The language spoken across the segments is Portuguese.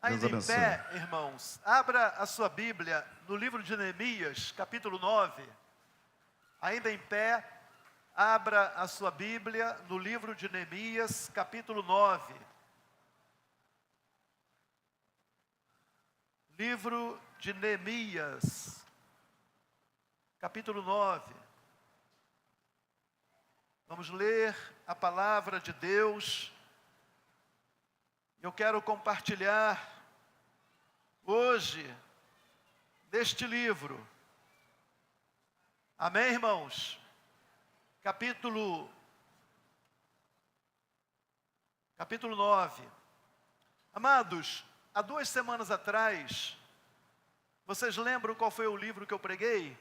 Deus Ainda em abençoe. pé, irmãos, abra a sua Bíblia no livro de Neemias, capítulo 9. Ainda em pé, abra a sua Bíblia no livro de Neemias, capítulo 9. Livro de Neemias, capítulo 9. Vamos ler a palavra de Deus. Eu quero compartilhar hoje deste livro. Amém, irmãos? Capítulo 9. Amados, há 2 semanas atrás, vocês lembram qual foi o livro que eu preguei?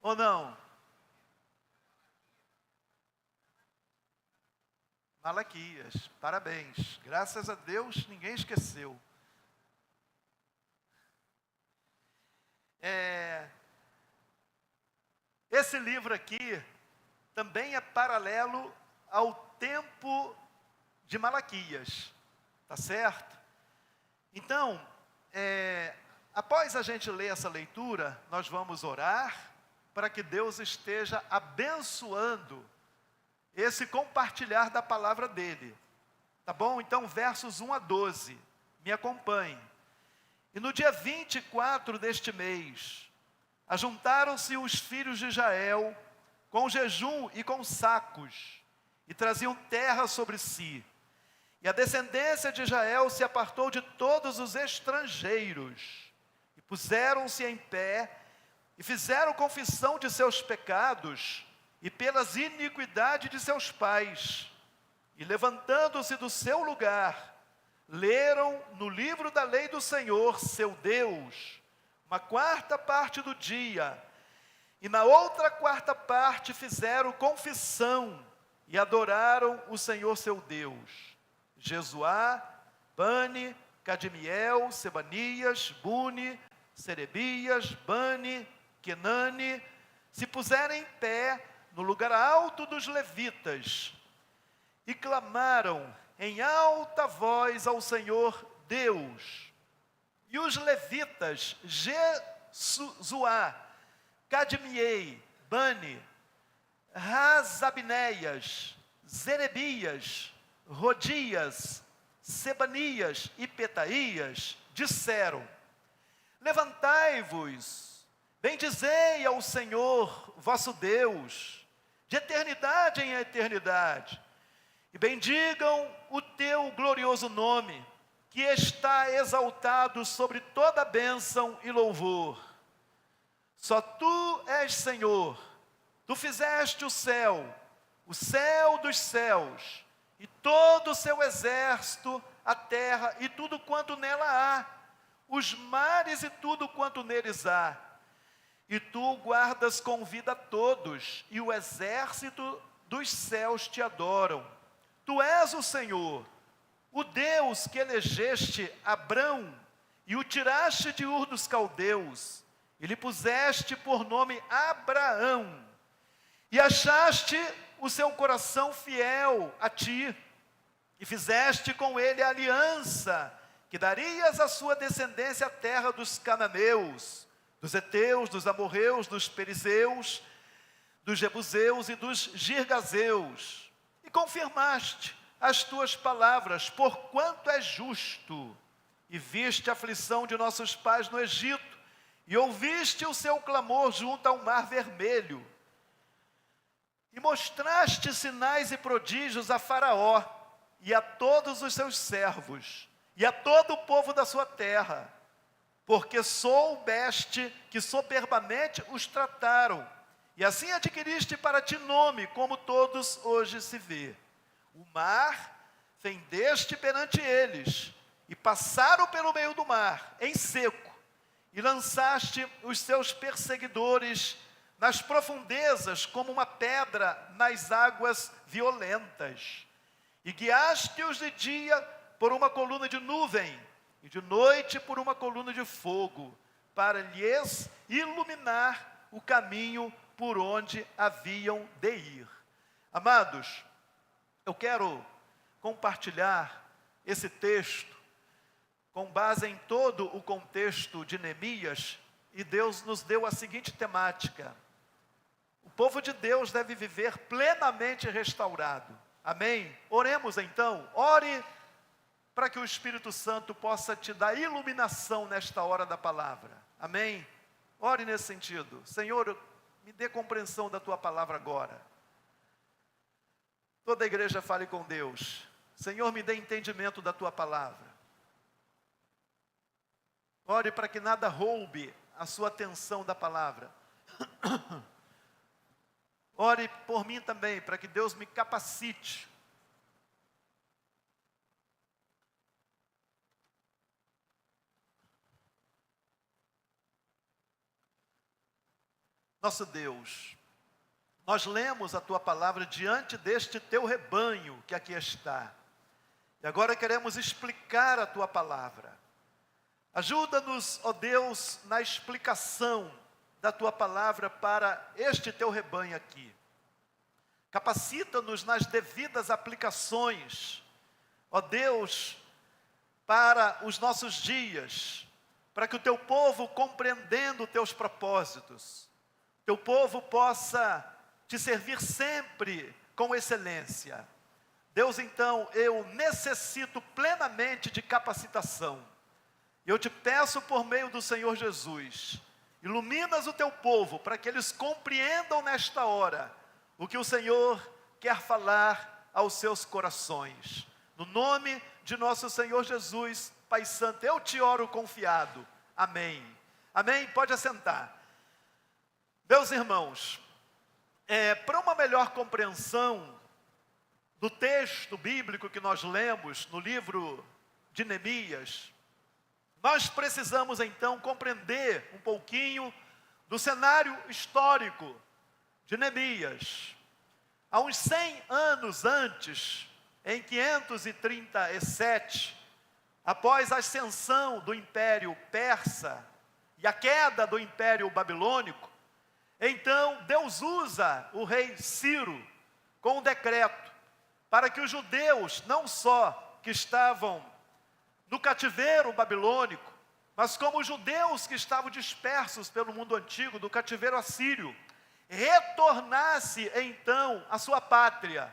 Ou não? Malaquias, parabéns. Graças a Deus, ninguém esqueceu. Esse livro aqui também é paralelo ao tempo de Malaquias, tá certo? Então, após a gente ler essa leitura, nós vamos orar para que Deus esteja abençoando esse compartilhar da palavra dele, tá bom? Então, versos 1 a 12, me acompanhe. E no dia 24 deste mês, ajuntaram-se os filhos de Israel com jejum e com sacos, e traziam terra sobre si. E a descendência de Israel se apartou de todos os estrangeiros, e puseram-se em pé, e fizeram confissão de seus pecados, e pelas iniquidades de seus pais, e levantando-se do seu lugar, leram no livro da lei do Senhor, seu Deus, uma quarta parte do dia, e na outra quarta parte fizeram confissão, e adoraram o Senhor seu Deus. Jesuá, Bani, Cadmiel, Sebanias, Buni, Serebias, Bani, Kenani, se puseram em pé no lugar alto dos levitas, e clamaram em alta voz ao Senhor Deus. E os levitas, Jesuá, Cadmiei, Bani, Razabneias, Zerebias, Rodias, Sebanias e Petaías, disseram: levantai-vos, bendizei ao Senhor vosso Deus, de eternidade em eternidade, e bendigam o teu glorioso nome, que está exaltado sobre toda bênção e louvor. Só tu és Senhor, tu fizeste o céu dos céus, e todo o seu exército, a terra e tudo quanto nela há, os mares e tudo quanto neles há. E tu guardas com vida a todos, e o exército dos céus te adoram. Tu és o Senhor, o Deus que elegeste Abrão, e o tiraste de Ur dos caldeus, e lhe puseste por nome Abraão, e achaste o seu coração fiel a ti, e fizeste com ele a aliança, que darias à sua descendência a terra dos cananeus, dos heteus, dos amorreus, dos perizeus, dos jebuseus e dos girgazeus, e confirmaste as tuas palavras, porquanto é justo, e viste a aflição de nossos pais no Egito, e ouviste o seu clamor junto ao mar vermelho, e mostraste sinais e prodígios a Faraó, e a todos os seus servos, e a todo o povo da sua terra, porque soubeste que soberbamente os trataram, e assim adquiriste para ti nome, como todos hoje se vê. O mar fendeste perante eles, e passaram pelo meio do mar, em seco, e lançaste os seus perseguidores nas profundezas, como uma pedra nas águas violentas. E guiaste-os de dia por uma coluna de nuvem, e de noite por uma coluna de fogo, para lhes iluminar o caminho por onde haviam de ir. Amados, eu quero compartilhar esse texto com base em todo o contexto de Neemias, e Deus nos deu a seguinte temática: o povo de Deus deve viver plenamente restaurado. Amém? Oremos então. Ore para que o Espírito Santo possa te dar iluminação nesta hora da palavra. Amém? Ore nesse sentido. Senhor, me dê compreensão da tua palavra agora. Toda a igreja fale com Deus. Senhor, me dê entendimento da tua palavra. Ore para que nada roube a sua atenção da palavra. Ore por mim também, para que Deus me capacite. Nosso Deus, nós lemos a tua palavra diante deste teu rebanho que aqui está. E agora queremos explicar a tua palavra. Ajuda-nos, ó Deus, na explicação da tua palavra para este teu rebanho aqui. Capacita-nos nas devidas aplicações, ó Deus, para os nossos dias, para que o teu povo, compreendendo os teus propósitos, teu povo possa te servir sempre com excelência. Deus, então, eu necessito plenamente de capacitação. Eu te peço por meio do Senhor Jesus, iluminas o teu povo, para que eles compreendam nesta hora o que o Senhor quer falar aos seus corações. No nome de nosso Senhor Jesus, Pai Santo, eu te oro confiado. Amém. Amém? Pode assentar. Meus irmãos, para uma melhor compreensão do texto bíblico que nós lemos no livro de Neemias, nós precisamos então compreender um pouquinho do cenário histórico de Neemias. Há uns 100 anos antes, em 537, após a ascensão do Império Persa e a queda do Império Babilônico, então Deus usa o rei Ciro com um decreto para que os judeus, não só que estavam no cativeiro babilônico, mas como os judeus que estavam dispersos pelo mundo antigo, do cativeiro assírio, retornasse então à sua pátria,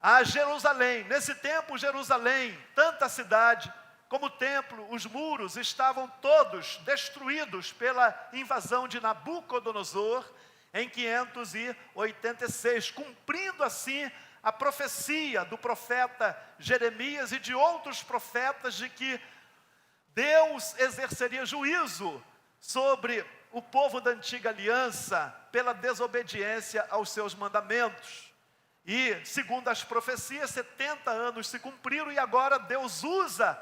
a Jerusalém. Nesse tempo, Jerusalém, tanto a cidade como o templo, os muros estavam todos destruídos pela invasão de Nabucodonosor em 586, cumprindo assim a profecia do profeta Jeremias e de outros profetas de que Deus exerceria juízo sobre o povo da antiga aliança pela desobediência aos seus mandamentos. E, segundo as profecias, 70 anos se cumpriram e agora Deus usa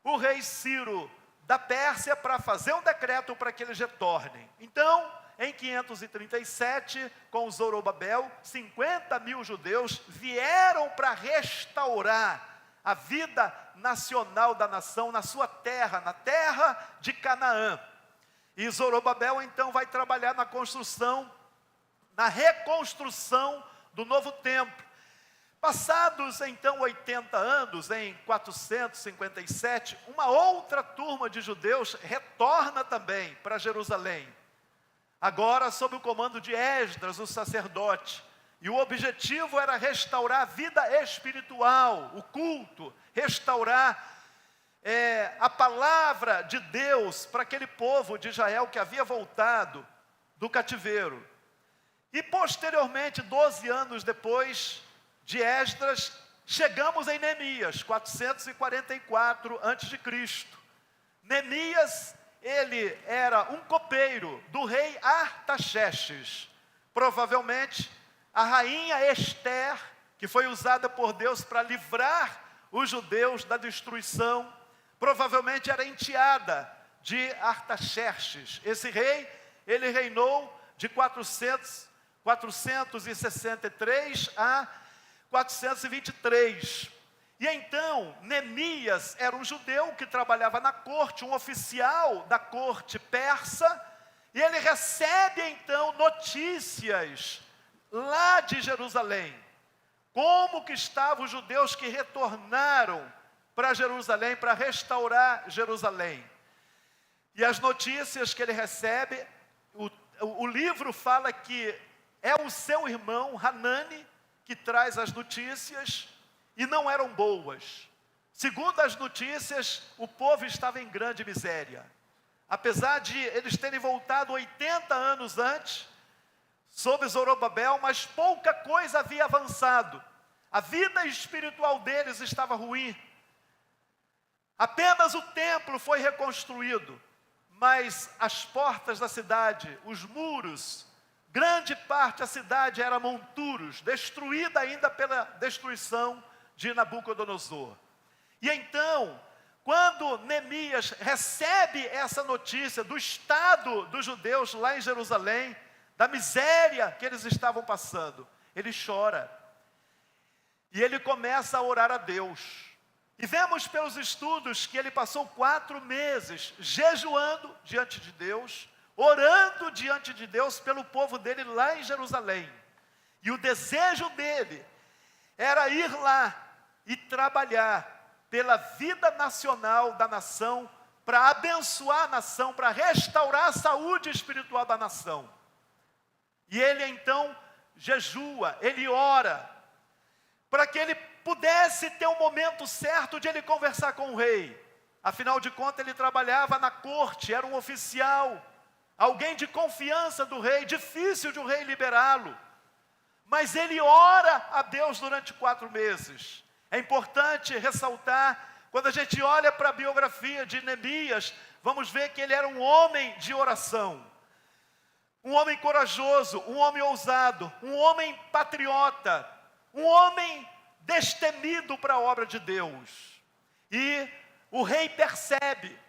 o rei Ciro da Pérsia para fazer um decreto para que eles retornem. Então, em 537, com Zorobabel, 50 mil judeus vieram para restaurar a vida nacional da nação na sua terra, na terra de Canaã. E Zorobabel então vai trabalhar na construção, na reconstrução do novo templo. Passados então 80 anos, em 457, uma outra turma de judeus retorna também para Jerusalém, agora sob o comando de Esdras, o sacerdote. E o objetivo era restaurar a vida espiritual, o culto, restaurar a palavra de Deus para aquele povo de Israel que havia voltado do cativeiro. E posteriormente, 12 anos depois de Esdras, chegamos em Neemias, 444 a.C. Neemias, ele era um copeiro do rei Artaxerxes. Provavelmente, a rainha Ester, que foi usada por Deus para livrar os judeus da destruição, provavelmente era enteada de Artaxerxes. Esse rei, ele reinou de 463 a 423. E então, Neemias era um judeu que trabalhava na corte, um oficial da corte persa, e ele recebe então notícias lá de Jerusalém, como que estavam os judeus que retornaram para Jerusalém, para restaurar Jerusalém. E as notícias que ele recebe, o livro fala que é o seu irmão Hanani que traz as notícias, e não eram boas. Segundo as notícias, o povo estava em grande miséria. Apesar de eles terem voltado 80 anos antes, sob Zorobabel, mas pouca coisa havia avançado. A vida espiritual deles estava ruim. Apenas o templo foi reconstruído, mas as portas da cidade, os muros, grande parte da cidade era monturos, destruída ainda pela destruição de Nabucodonosor. E então, quando Neemias recebe essa notícia do estado dos judeus lá em Jerusalém, da miséria que eles estavam passando, ele chora. E ele começa a orar a Deus. E vemos pelos estudos que ele passou 4 meses jejuando diante de Deus, orando diante de Deus pelo povo dele lá em Jerusalém. E o desejo dele era ir lá e trabalhar pela vida nacional da nação, para abençoar a nação, para restaurar a saúde espiritual da nação. E ele então jejua, ele ora, para que ele pudesse ter um momento certo de ele conversar com o rei. Afinal de contas, ele trabalhava na corte, era um oficial, alguém de confiança do rei, difícil de o rei liberá-lo. Mas ele ora a Deus durante 4 meses. É importante ressaltar, quando a gente olha para a biografia de Neemias, vamos ver que ele era um homem de oração. Um homem corajoso, um homem ousado, um homem patriota, um homem destemido para a obra de Deus. E o rei percebe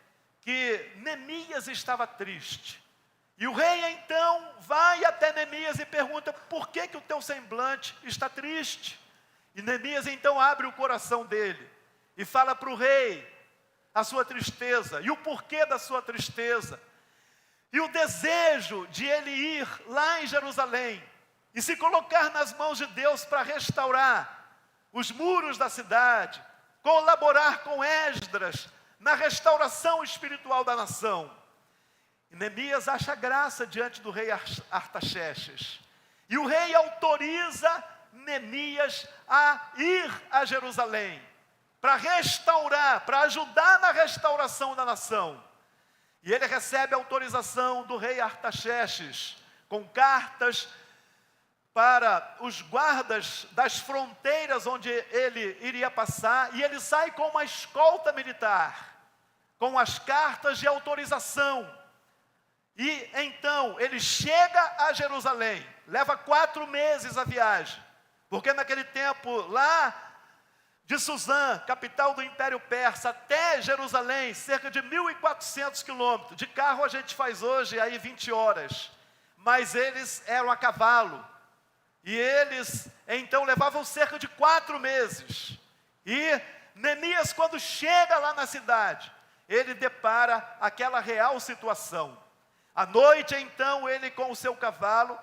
que Neemias estava triste. E o rei então vai até Neemias e pergunta: por que o teu semblante está triste? E Neemias então abre o coração dele e fala para o rei a sua tristeza e o porquê da sua tristeza. E o desejo de ele ir lá em Jerusalém e se colocar nas mãos de Deus para restaurar os muros da cidade, colaborar com Esdras na restauração espiritual da nação. E Neemias acha graça diante do rei Artaxerxes. E o rei autoriza Neemias a ir a Jerusalém, para restaurar, para ajudar na restauração da nação. E ele recebe a autorização do rei Artaxerxes, com cartas para os guardas das fronteiras onde ele iria passar, e ele sai com uma escolta militar, com as cartas de autorização. E então ele chega a Jerusalém, leva 4 meses a viagem, porque naquele tempo lá de Suzã, capital do Império Persa, até Jerusalém, cerca de 1.400 quilômetros. De carro a gente faz hoje aí 20 horas, mas eles eram a cavalo. E eles então levavam cerca de 4 meses. E Neemias, quando chega lá na cidade, ele depara aquela real situação. À noite então, ele com o seu cavalo,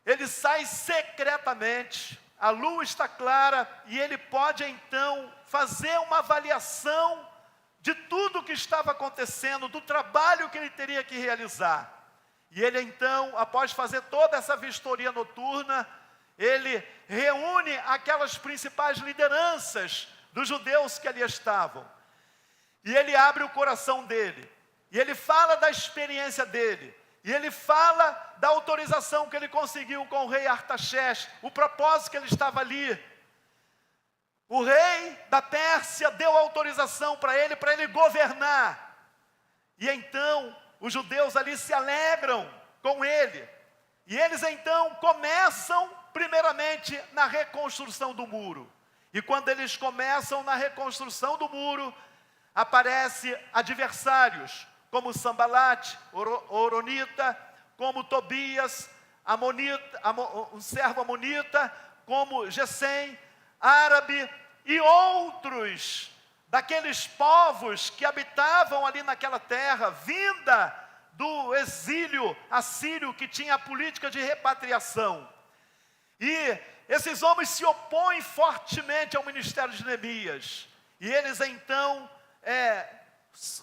ele sai secretamente, a lua está clara, e ele pode então fazer uma avaliação de tudo o que estava acontecendo, do trabalho que ele teria que realizar. E ele então, após fazer toda essa vistoria noturna, ele reúne aquelas principais lideranças dos judeus que ali estavam. E ele abre o coração dele. E ele fala da experiência dele. E ele fala da autorização que ele conseguiu com o rei Artaxerxes, o propósito que ele estava ali. O rei da Pérsia deu autorização para ele governar. E então, os judeus ali se alegram com ele. E eles então começam, primeiramente, na reconstrução do muro. E quando eles começam na reconstrução do muro, aparecem adversários, como Sambalate, Oronita, como Tobias, um servo amonita, como Gesem, árabe, e outros daqueles povos que habitavam ali naquela terra, vinda do exílio assírio, que tinha a política de repatriação. E esses homens se opõem fortemente ao ministério de Neemias. E eles então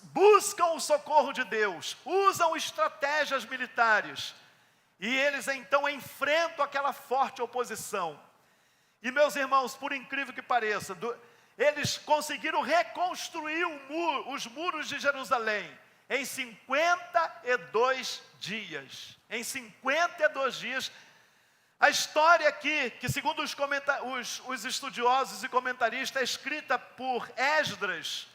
buscam o socorro de Deus, usam estratégias militares, e eles então enfrentam aquela forte oposição. E meus irmãos, por incrível que pareça, eles conseguiram reconstruir os muros de Jerusalém em 52 dias. Em 52 dias, a história aqui, que segundo os estudiosos e comentaristas, é escrita por Esdras,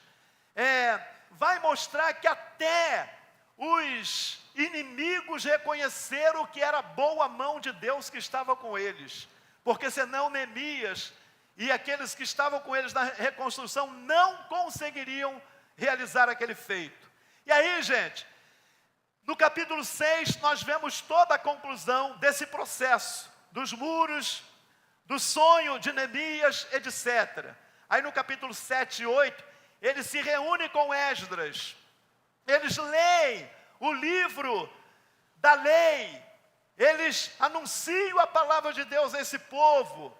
vai mostrar que até os inimigos reconheceram que era boa mão de Deus que estava com eles, porque senão Neemias e aqueles que estavam com eles na reconstrução não conseguiriam realizar aquele feito. E aí, gente, no capítulo 6, nós vemos toda a conclusão desse processo, dos muros, do sonho de Neemias, etc. Aí no capítulo 7 e 8, ele se reúne com Esdras, eles leem o livro da lei, eles anunciam a palavra de Deus a esse povo,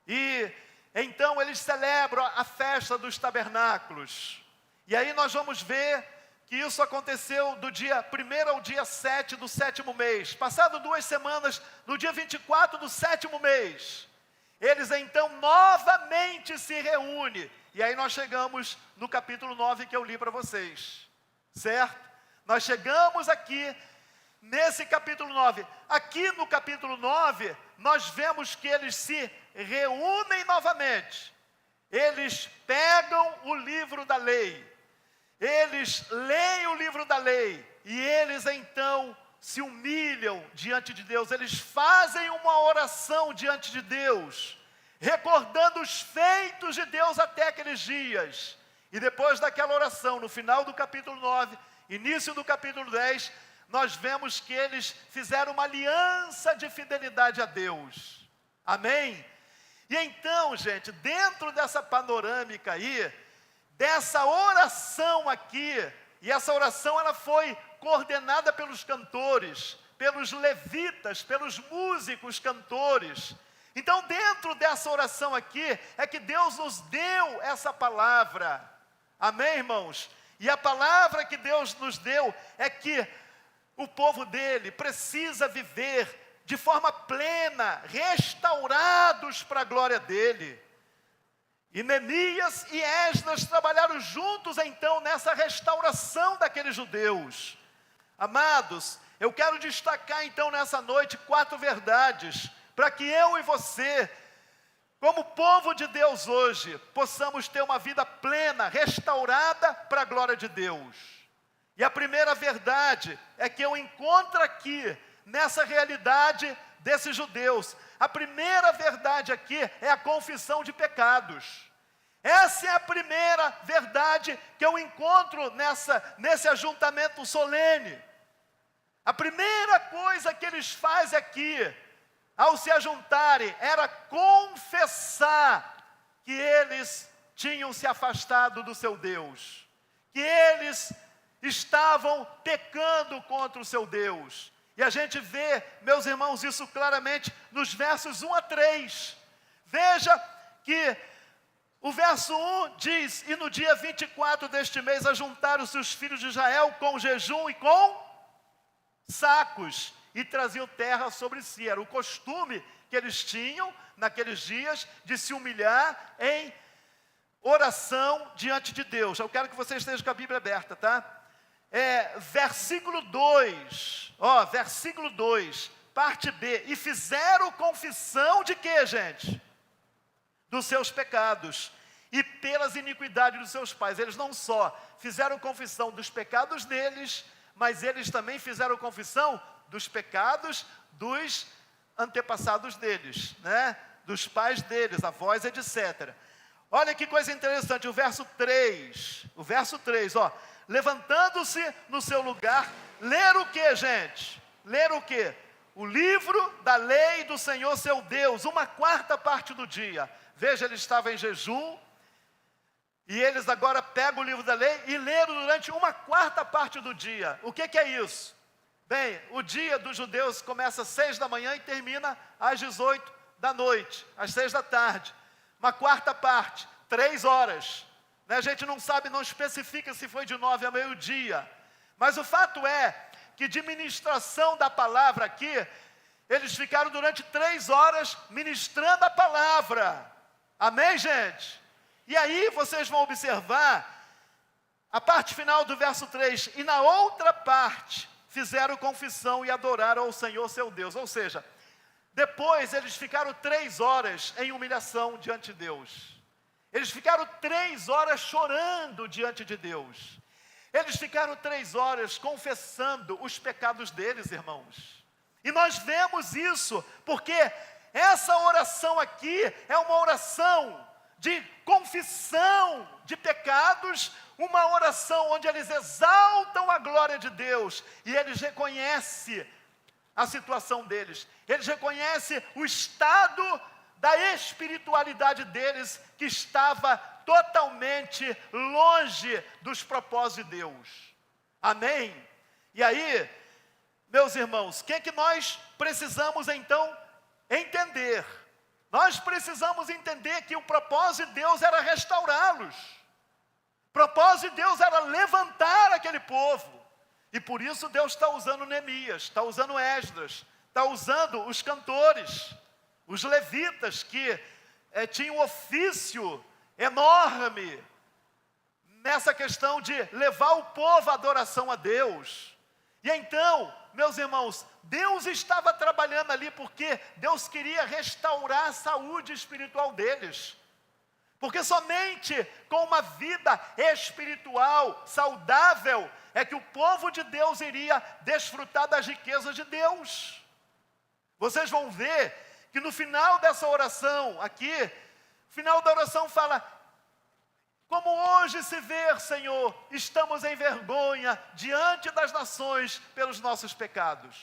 e então eles celebram a festa dos tabernáculos. E aí nós vamos ver que isso aconteceu do dia 1º ao dia 7 do 7º mês. Passado 2 semanas, no dia 24 do 7º mês, eles então novamente se reúnem. E aí nós chegamos no capítulo 9 que eu li para vocês, certo? Nós chegamos aqui nesse capítulo 9. Aqui no capítulo 9, nós vemos que eles se reúnem novamente. Eles pegam o livro da lei, eles leem o livro da lei, e eles então se humilham diante de Deus, eles fazem uma oração diante de Deus, recordando os feitos de Deus até aqueles dias. E depois daquela oração, no final do capítulo 9, início do capítulo 10, nós vemos que eles fizeram uma aliança de fidelidade a Deus. Amém? E então, gente, dentro dessa panorâmica aí, dessa oração aqui, e essa oração ela foi coordenada pelos cantores, pelos levitas, pelos músicos cantores. Então, dentro dessa oração aqui, é que Deus nos deu essa palavra. Amém, irmãos? E a palavra que Deus nos deu é que o povo dele precisa viver de forma plena, restaurados para a glória dele. E Neemias e Esdras trabalharam juntos então nessa restauração daqueles judeus. Amados, eu quero destacar então nessa noite 4 verdades, para que eu e você, como povo de Deus hoje, possamos ter uma vida plena, restaurada para a glória de Deus. E a primeira verdade é que eu encontro aqui, nessa realidade desses judeus, a primeira verdade aqui é a confissão de pecados. Essa é a primeira verdade que eu encontro nesse ajuntamento solene. A primeira coisa que eles fazem aqui, ao se ajuntarem, era confessar que eles tinham se afastado do seu Deus, que eles estavam pecando contra o seu Deus. E a gente vê, meus irmãos, isso claramente nos versos 1 a 3. Veja que o verso 1 diz: e no dia 24 deste mês ajuntaram-se os filhos de Israel com jejum e com sacos, e traziam terra sobre si. Era o costume que eles tinham naqueles dias de se humilhar em oração diante de Deus. Eu quero que você esteja com a Bíblia aberta, tá? Versículo 2, versículo 2, parte B. E fizeram confissão de quê, gente? Dos seus pecados e pelas iniquidades dos seus pais. Eles não só fizeram confissão dos pecados deles, mas eles também fizeram confissão dos pecados dos antepassados deles, né? Dos pais deles, avós, etc. Olha que coisa interessante, o verso 3, levantando-se no seu lugar, ler o que, gente? Ler o que? O livro da lei do Senhor seu Deus, 1/4 do dia. Veja, ele estava em jejum, e eles agora pegam o livro da lei e leram durante 1/4 do dia. O que é isso? Bem, o dia dos judeus começa às 6 da manhã e termina às 18 da noite, às 6 da tarde. 1/4, 3 horas, né? A gente não sabe, não especifica se foi de 9 a meio-dia. Mas o fato é que de ministração da palavra aqui, eles ficaram durante 3 horas ministrando a palavra. Amém, gente? E aí vocês vão observar a parte final do verso 3. E na outra parte, fizeram confissão e adoraram ao Senhor seu Deus. Ou seja, depois eles ficaram 3 horas em humilhação diante de Deus. Eles ficaram 3 horas chorando diante de Deus. Eles ficaram 3 horas confessando os pecados deles, irmãos. E nós vemos isso, porque essa oração aqui é uma oração de confissão de pecados, uma oração onde eles exaltam a glória de Deus, e eles reconhecem a situação deles, eles reconhecem o estado da espiritualidade deles, que estava totalmente longe dos propósitos de Deus. Amém? E aí, meus irmãos, o que é que nós precisamos então entender? Nós precisamos entender que o propósito de Deus era restaurá-los. O propósito de Deus era levantar aquele povo. E por isso Deus está usando Neemias, está usando Esdras, está usando os cantores, os levitas, que tinham um ofício enorme nessa questão de levar o povo à adoração a Deus. E então, meus irmãos, Deus estava trabalhando ali porque Deus queria restaurar a saúde espiritual deles. Porque somente com uma vida espiritual saudável é que o povo de Deus iria desfrutar das riquezas de Deus. Vocês vão ver que no final dessa oração aqui, o final da oração fala: como hoje se vê, Senhor, estamos em vergonha diante das nações pelos nossos pecados.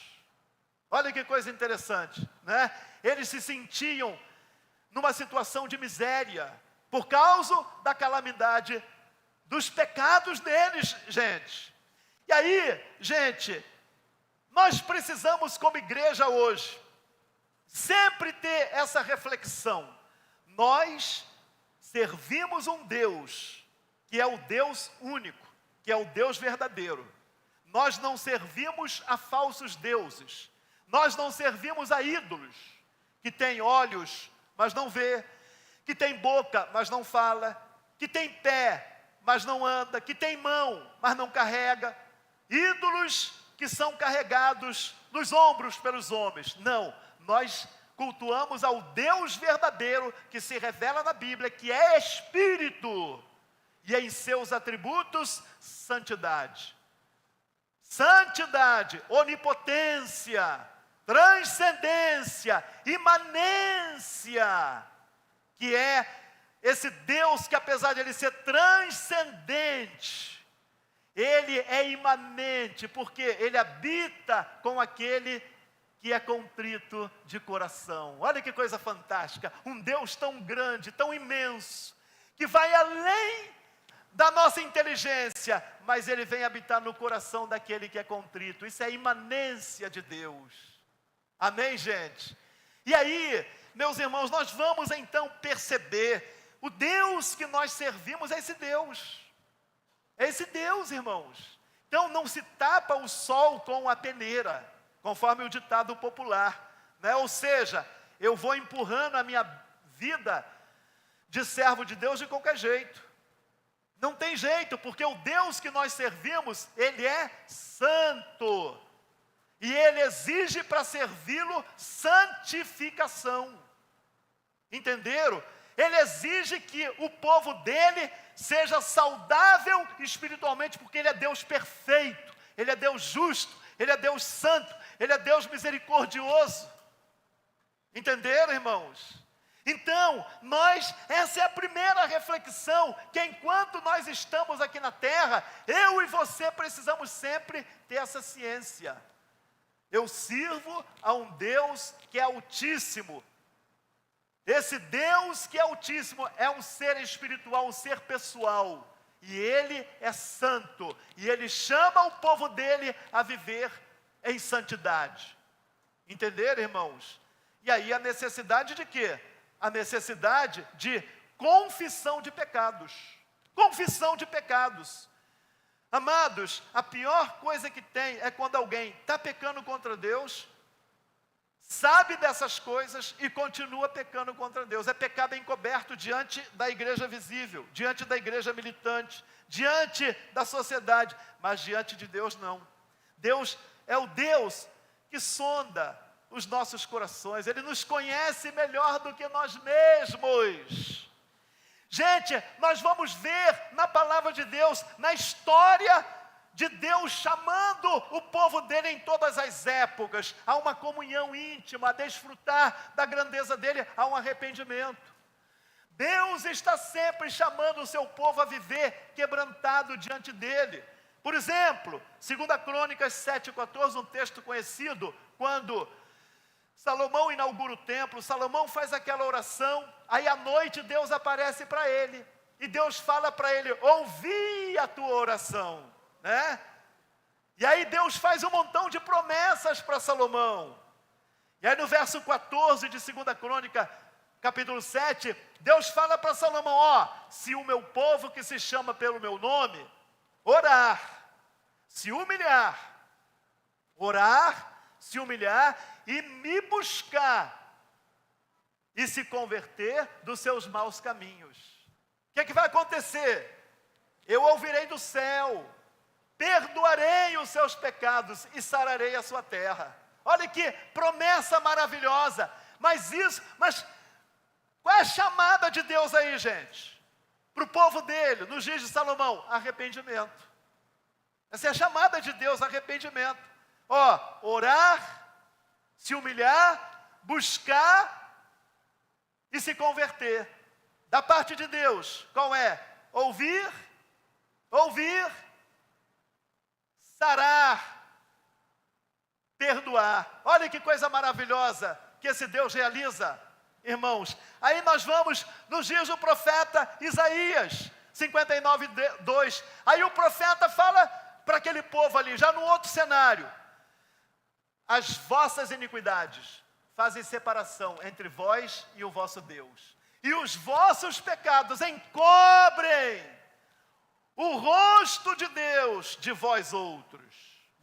Olha que coisa interessante, né? Eles se sentiam numa situação de miséria, por causa da calamidade dos pecados deles, gente. E aí, gente, nós precisamos como igreja hoje, sempre ter essa reflexão. Nós servimos um Deus, que é o Deus único, que é o Deus verdadeiro. Nós não servimos a falsos deuses. Nós não servimos a ídolos, que tem olhos, mas não vê, que tem boca, mas não fala, que tem pé, mas não anda, que tem mão, mas não carrega. Ídolos que são carregados nos ombros pelos homens. Não, nós cultuamos ao Deus verdadeiro, que se revela na Bíblia, que é Espírito, e em seus atributos, santidade. Santidade, onipotência, transcendência, imanência, que é esse Deus que, apesar de ele ser transcendente, ele é imanente, porque ele habita com aquele que é contrito de coração. Olha que coisa fantástica, um Deus tão grande, tão imenso, que vai além da nossa inteligência, mas ele vem habitar no coração daquele que é contrito. Isso é a imanência de Deus. Amém, gente? E aí, meus irmãos, nós vamos então perceber, o Deus que nós servimos é esse Deus. É esse Deus, irmãos. Então não se tapa o sol com a peneira, conforme o ditado popular, né? Ou seja, eu vou empurrando a minha vida de servo de Deus de qualquer jeito. Não tem jeito, porque o Deus que nós servimos, ele é santo. E ele exige para servi-lo santificação. Entenderam? Ele exige que o povo dele seja saudável espiritualmente, porque ele é Deus perfeito, ele é Deus justo, ele é Deus santo, ele é Deus misericordioso. Entenderam, irmãos? Então, essa é a primeira reflexão, que enquanto nós estamos aqui na terra, eu e você precisamos sempre ter essa ciência. Eu sirvo a um Deus que é altíssimo. Esse Deus que é altíssimo é um ser espiritual, um ser pessoal. E ele é santo. E ele chama o povo dele a viver em santidade. Entenderam, irmãos? E aí a necessidade de quê? A necessidade de confissão de pecados. confissão de pecados. Amados, a pior coisa que tem é quando alguém está pecando contra Deus, sabe dessas coisas e continua pecando contra Deus. É pecado encoberto diante da igreja visível, diante da igreja militante, diante da sociedade, mas diante de Deus não. Deus é o Deus que sonda os nossos corações, Ele nos conhece melhor do que nós mesmos. Gente, nós vamos ver na palavra de Deus, na história de Deus chamando o povo dele em todas as épocas, a uma comunhão íntima, a desfrutar da grandeza dele, a um arrependimento. Deus está sempre chamando o seu povo a viver quebrantado diante dele. Por exemplo, 2 Crônicas 7,14, um texto conhecido, quando Salomão inaugura o templo, Salomão faz aquela oração, aí à noite Deus aparece para ele, e Deus fala para ele: ouvi a tua oração, né? E aí Deus faz um montão de promessas para Salomão. E aí no verso 14 de 2 Crônica, capítulo 7, Deus fala para Salomão: ó, se o meu povo que se chama pelo meu nome, orar, se humilhar, orar, se humilhar e me buscar e se converter dos seus maus caminhos. O que vai acontecer? Eu ouvirei do céu, perdoarei os seus pecados e sararei a sua terra. Olha que promessa maravilhosa. Mas qual é a chamada de Deus aí, gente? Para o povo dele, nos dias de Salomão: arrependimento. Essa é a chamada de Deus, arrependimento. Ó, orar, se humilhar, buscar e se converter. Da parte de Deus, qual é? Ouvir, sarar, perdoar. Olha que coisa maravilhosa que esse Deus realiza, irmãos. Aí nós vamos nos dias do profeta Isaías 59:2. Aí o profeta fala para aquele povo ali, já num outro cenário: as vossas iniquidades fazem separação entre vós e o vosso Deus, e os vossos pecados encobrem o rosto de Deus de vós outros.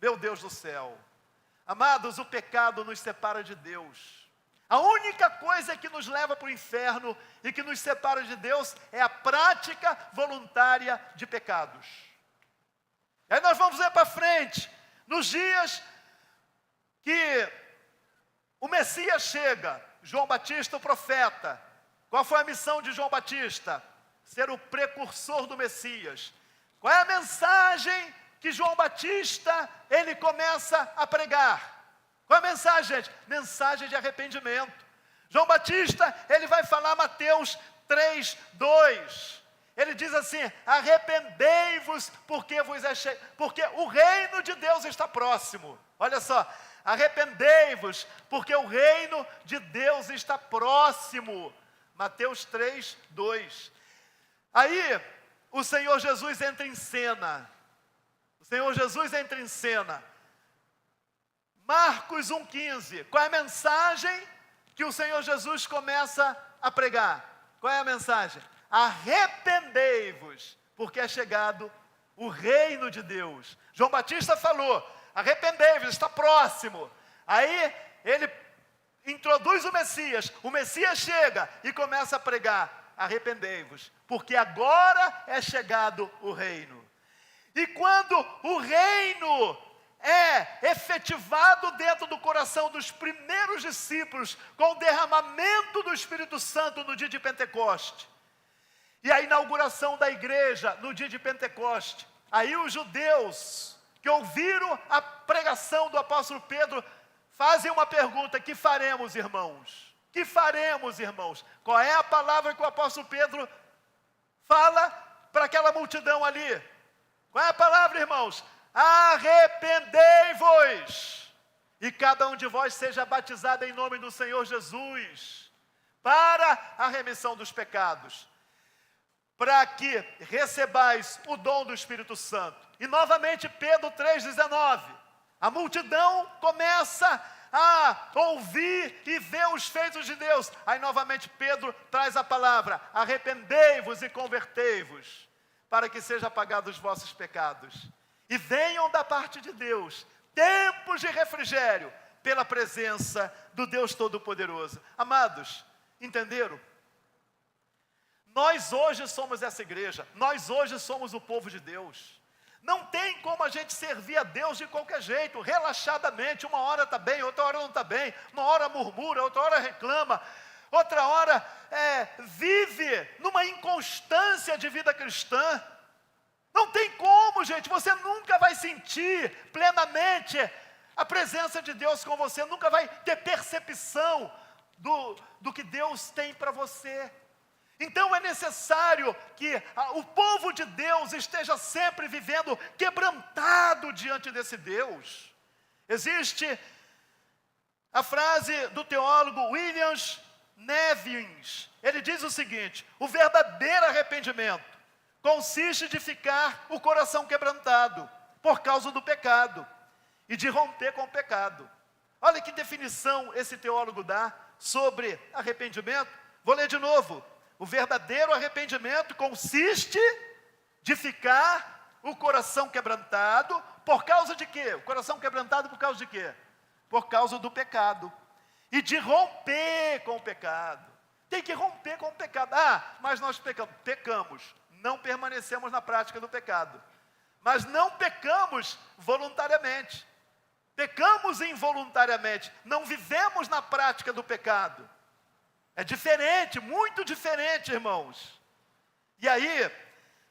Meu Deus do céu. Amados, o pecado nos separa de Deus. A única coisa que nos leva para o inferno e que nos separa de Deus é a prática voluntária de pecados. Aí nós vamos ver para frente, nos dias que o Messias chega, João Batista, o profeta. Qual foi a missão de João Batista? Ser o precursor do Messias. Qual é a mensagem que João Batista, ele começa a pregar? Qual é a mensagem, gente? Mensagem de arrependimento. João Batista, ele vai falar Mateus 3:2. Ele diz assim: arrependei-vos, porque o reino de Deus está próximo. Olha só, arrependei-vos, porque o reino de Deus está próximo. Mateus 3:2. Aí, o Senhor Jesus entra em cena. Marcos 1:15. Qual é a mensagem que o Senhor Jesus começa a pregar? Qual é a mensagem? Arrependei-vos, porque é chegado o reino de Deus. João Batista falou: arrependei-vos, está próximo. Aí ele introduz o Messias chega e começa a pregar: arrependei-vos, porque agora é chegado o reino. E quando o reino é efetivado dentro do coração dos primeiros discípulos, com o derramamento do Espírito Santo no dia de Pentecoste, e a inauguração da igreja no dia de Pentecoste, aí os judeus que ouviram a pregação do apóstolo Pedro fazem uma pergunta: que faremos, irmãos? Que faremos, irmãos? Qual é a palavra que o apóstolo Pedro fala para aquela multidão ali? Qual é a palavra, irmãos? Arrependei-vos, e cada um de vós seja batizado em nome do Senhor Jesus, para a remissão dos pecados, para que recebais o dom do Espírito Santo. E novamente Pedro 3,19, a multidão começa a ouvir e ver os feitos de Deus. Aí novamente Pedro traz a palavra: arrependei-vos e convertei-vos. para que sejam apagados os vossos pecados. E venham da parte de Deus tempos de refrigério pela presença do Deus Todo-Poderoso. Amados, entenderam? Nós hoje somos essa igreja, nós hoje somos o povo de Deus. Não tem como a gente servir a Deus de qualquer jeito, relaxadamente. Uma hora está bem, outra hora não está bem. Uma hora murmura, outra hora reclama. Outra hora vive numa inconstância de vida cristã. Não tem como, gente. Você nunca vai sentir plenamente a presença de Deus com você. Nunca vai ter percepção do que Deus tem para você. Então é necessário que o povo de Deus esteja sempre vivendo quebrantado diante desse Deus. Existe a frase do teólogo William Nevins. Ele diz o seguinte: o verdadeiro arrependimento consiste de ficar o coração quebrantado por causa do pecado e de romper com o pecado. Olha que definição esse teólogo dá sobre arrependimento. Vou ler de novo. O verdadeiro arrependimento consiste de ficar o coração quebrantado por causa de quê? O coração quebrantado por causa de quê? Por causa do pecado. E de romper com o pecado. Tem que romper com o pecado. Mas nós pecamos. Não permanecemos na prática do pecado. Mas não pecamos voluntariamente. Pecamos involuntariamente. Não vivemos na prática do pecado. É diferente, muito diferente, irmãos. E aí,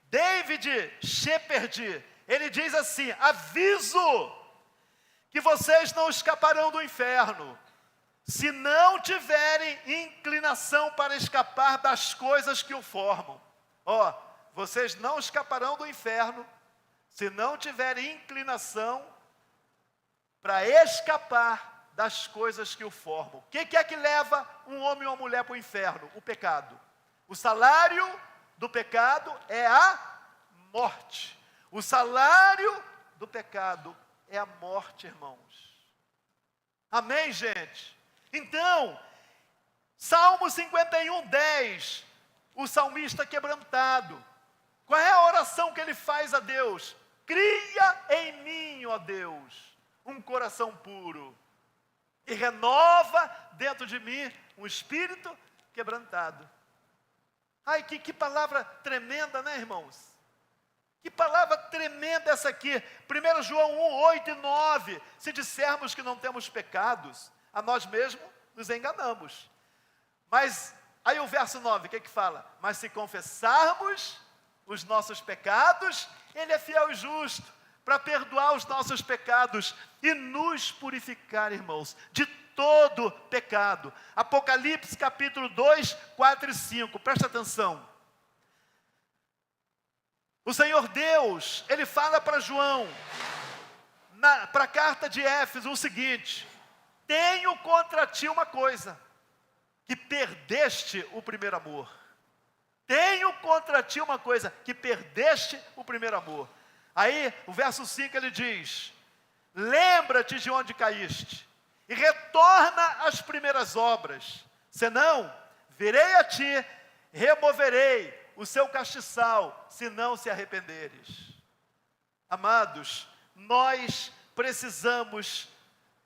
David Shepard, ele diz assim: aviso que vocês não escaparão do inferno, se não tiverem inclinação para escapar das coisas que o formam. Vocês não escaparão do inferno, se não tiverem inclinação para escapar das coisas que o formam. O que é que leva um homem ou uma mulher para o inferno? O pecado. O salário do pecado é a morte. O salário do pecado é a morte, irmãos. Amém, gente? Então, Salmo 51, 10, o salmista quebrantado. Qual é a oração que ele faz a Deus? Cria em mim, ó Deus, um coração puro. E renova dentro de mim um espírito quebrantado. Ai, que palavra tremenda, né, irmãos? Que palavra tremenda essa aqui. 1 João 1, 8 e 9. Se dissermos que não temos pecados, a nós mesmos nos enganamos. Mas, aí o verso 9, o que fala? Mas se confessarmos os nossos pecados, Ele é fiel e justo para perdoar os nossos pecados e nos purificar, irmãos, de todo pecado. Apocalipse capítulo 2, 4 e 5, presta atenção. O Senhor Deus, Ele fala para João, para a carta de Éfeso, o seguinte: tenho contra ti uma coisa, que perdeste o primeiro amor. Tenho contra ti uma coisa, que perdeste o primeiro amor. Aí, o verso 5 ele diz: lembra-te de onde caíste, e retorna às primeiras obras, senão, virei a ti, removerei o seu castiçal, se não se arrependeres. Amados, nós precisamos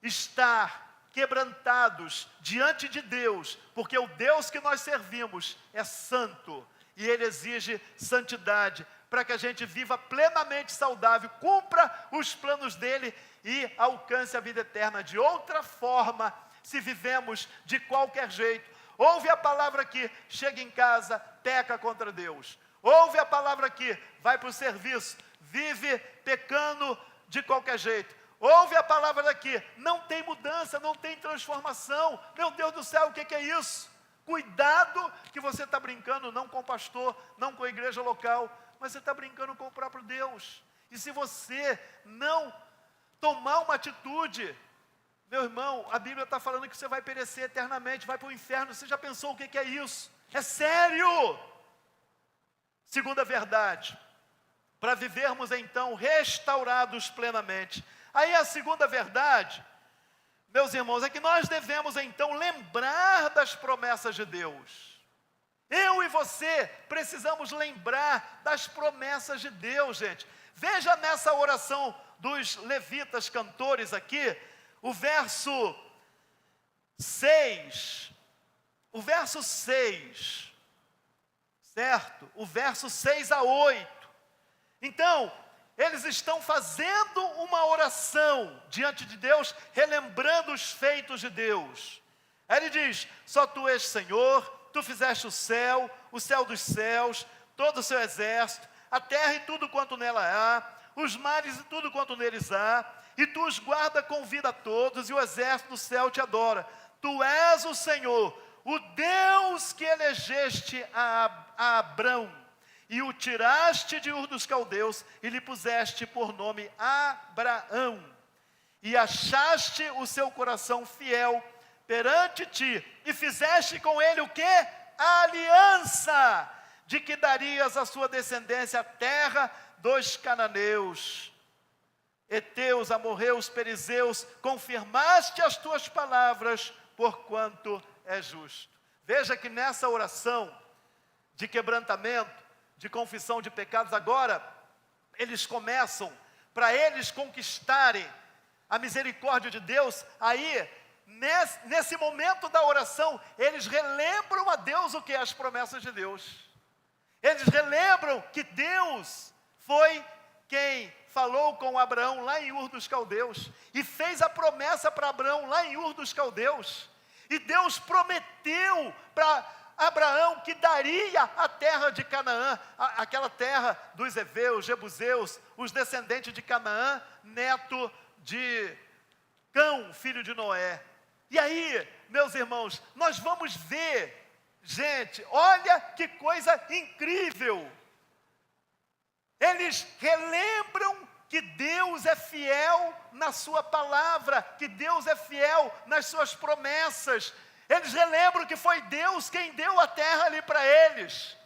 estar quebrantados diante de Deus, porque o Deus que nós servimos é santo, e Ele exige santidade, para que a gente viva plenamente saudável, cumpra os planos dEle e alcance a vida eterna. De outra forma, se vivemos de qualquer jeito, ouve a palavra aqui, chega em casa, peca contra Deus. Ouve a palavra aqui, vai para o serviço, vive pecando de qualquer jeito. Ouve a palavra daqui, não tem mudança, não tem transformação. Meu Deus do céu, o que é isso? Cuidado que você está brincando não com o pastor, não com a igreja local, mas você está brincando com o próprio Deus. E se você não tomar uma atitude, meu irmão, a Bíblia está falando que você vai perecer eternamente, vai para o inferno. Você já pensou o que é isso? É sério! Segunda verdade, para vivermos então restaurados plenamente. Aí a segunda verdade, meus irmãos, é que nós devemos então lembrar das promessas de Deus. Eu e você precisamos lembrar das promessas de Deus, gente. Veja nessa oração dos levitas cantores aqui, o verso 6. O verso 6, certo? O verso 6 a 8. Então, eles estão fazendo uma oração diante de Deus, relembrando os feitos de Deus. Aí ele diz: só tu és Senhor, tu fizeste o céu dos céus, todo o seu exército, a terra e tudo quanto nela há, os mares e tudo quanto neles há, e tu os guarda com vida a todos, e o exército do céu te adora. Tu és o Senhor, o Deus que elegeste a Abrão, e o tiraste de Ur dos Caldeus, e lhe puseste por nome Abraão, e achaste o seu coração fiel perante ti, e fizeste com ele o quê? A aliança, de que darias à sua descendência a terra dos cananeus, heteus, amorreus, perizeus, confirmaste as tuas palavras, porquanto é justo. Veja que nessa oração de quebrantamento, de confissão de pecados, agora eles começam, para eles conquistarem a misericórdia de Deus, aí nesse momento da oração, eles relembram a Deus o que é as promessas de Deus. Eles relembram que Deus foi quem falou com Abraão lá em Ur dos Caldeus, e fez a promessa para Abraão lá em Ur dos Caldeus, e Deus prometeu para Abraão que daria a terra de Canaã, aquela terra dos heveus, jebuseus, os descendentes de Canaã, neto de Cão, filho de Noé. E aí, meus irmãos, nós vamos ver, gente, olha que coisa incrível. Eles relembram que Deus é fiel na sua palavra, que Deus é fiel nas suas promessas. Eles relembram que foi Deus quem deu a terra ali para eles.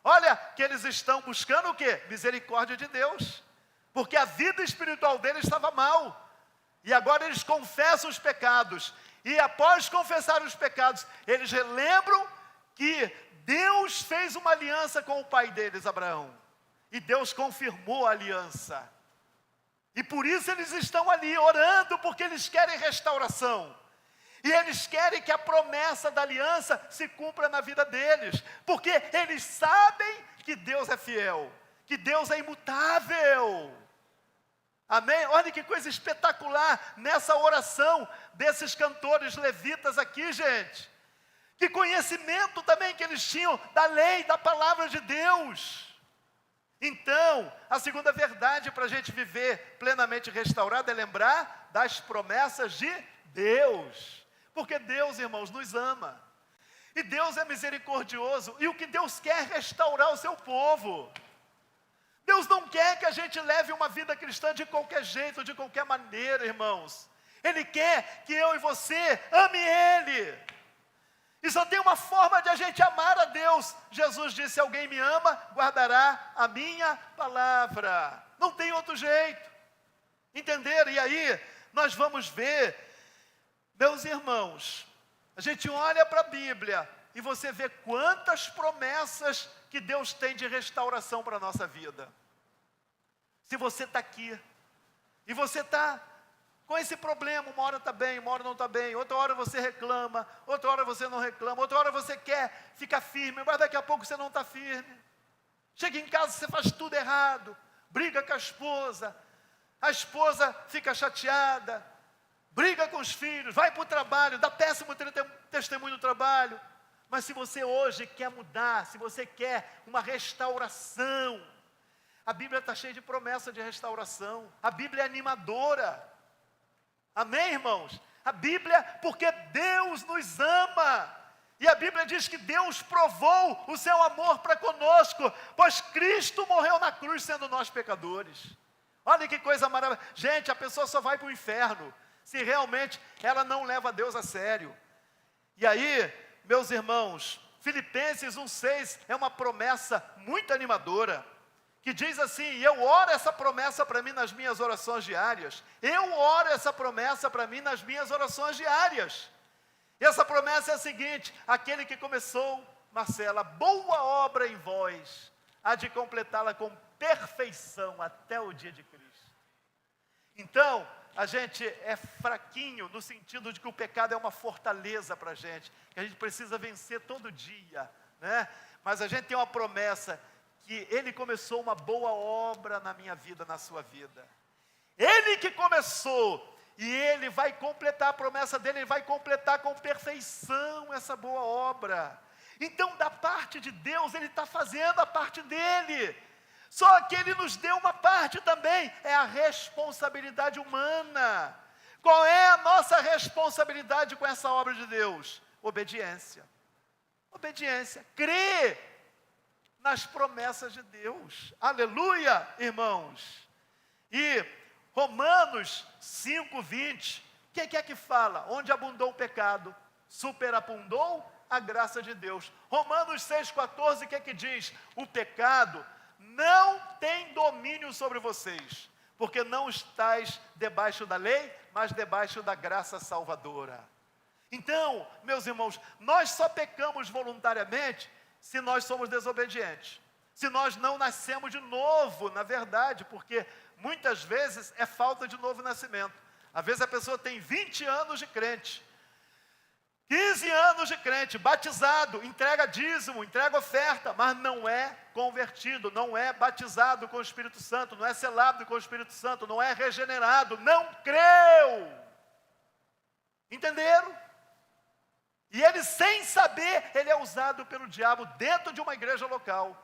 Olha, que eles estão buscando o quê? Misericórdia de Deus. Porque a vida espiritual deles estava mal. E agora eles confessam os pecados. E após confessar os pecados, eles relembram que Deus fez uma aliança com o pai deles, Abraão. E Deus confirmou a aliança. E por isso eles estão ali orando, porque eles querem restauração. E eles querem que a promessa da aliança se cumpra na vida deles. Porque eles sabem que Deus é fiel, que Deus é imutável. Amém? Olha que coisa espetacular nessa oração desses cantores levitas aqui, gente. Que conhecimento também que eles tinham da lei, da palavra de Deus. Então, a segunda verdade para a gente viver plenamente restaurado é lembrar das promessas de Deus. Porque Deus, irmãos, nos ama. E Deus é misericordioso. E o que Deus quer é restaurar o seu povo. Deus não quer que a gente leve uma vida cristã de qualquer jeito, de qualquer maneira, irmãos. Ele quer que eu e você ame Ele. E só tem uma forma de a gente amar a Deus. Jesus disse: alguém me ama, guardará a minha palavra. Não tem outro jeito. Entenderam? E aí, nós vamos ver, meus irmãos, a gente olha para a Bíblia e você vê quantas promessas que Deus tem de restauração para a nossa vida. Se você está aqui, e você está com esse problema, uma hora está bem, uma hora não está bem, outra hora você reclama, outra hora você não reclama, outra hora você quer ficar firme, mas daqui a pouco você não está firme. Chega em casa, você faz tudo errado, briga com a esposa fica chateada, briga com os filhos, vai para o trabalho, dá péssimo testemunho no trabalho. Mas se você hoje quer mudar, se você quer uma restauração, a Bíblia está cheia de promessa de restauração. A Bíblia é animadora. Amém, irmãos? A Bíblia, porque Deus nos ama. E a Bíblia diz que Deus provou o seu amor para conosco, pois Cristo morreu na cruz sendo nós pecadores. Olha que coisa maravilhosa. Gente, a pessoa só vai para o inferno se realmente ela não leva Deus a sério. E aí, meus irmãos, Filipenses 1,6 é uma promessa muito animadora, que diz assim: eu oro essa promessa para mim nas minhas orações diárias. Eu oro essa promessa para mim nas minhas orações diárias. E essa promessa é a seguinte: aquele que começou Marcela, boa obra em vós, há de completá-la com perfeição até o dia de Cristo. Então, a gente é fraquinho no sentido de que o pecado é uma fortaleza para a gente, que a gente precisa vencer todo dia, né? Mas a gente tem uma promessa, que Ele começou uma boa obra na minha vida, na sua vida. Ele que começou, e Ele vai completar a promessa dEle, Ele vai completar com perfeição essa boa obra. Então, da parte de Deus, Ele está fazendo a parte dEle. Só que Ele nos deu uma parte também, é a responsabilidade humana. Qual é a nossa responsabilidade com essa obra de Deus? Obediência. Obediência. Crer nas promessas de Deus. Aleluia, irmãos. E Romanos 5:20, o que é que fala? Onde abundou o pecado, superabundou a graça de Deus. Romanos 6,14, o que é que diz? O pecado não tem domínio sobre vocês, porque não estáis debaixo da lei, mas debaixo da graça salvadora. Então, meus irmãos, nós só pecamos voluntariamente se nós somos desobedientes, se nós não nascemos de novo, na verdade, porque muitas vezes é falta de novo nascimento. Às vezes a pessoa tem 20 anos de crente, 15 anos de crente, batizado, entrega dízimo, entrega oferta, mas não é convertido, não é batizado com o Espírito Santo, não é selado com o Espírito Santo, não é regenerado, não creu. Entenderam? E ele, sem saber, ele é usado pelo diabo dentro de uma igreja local,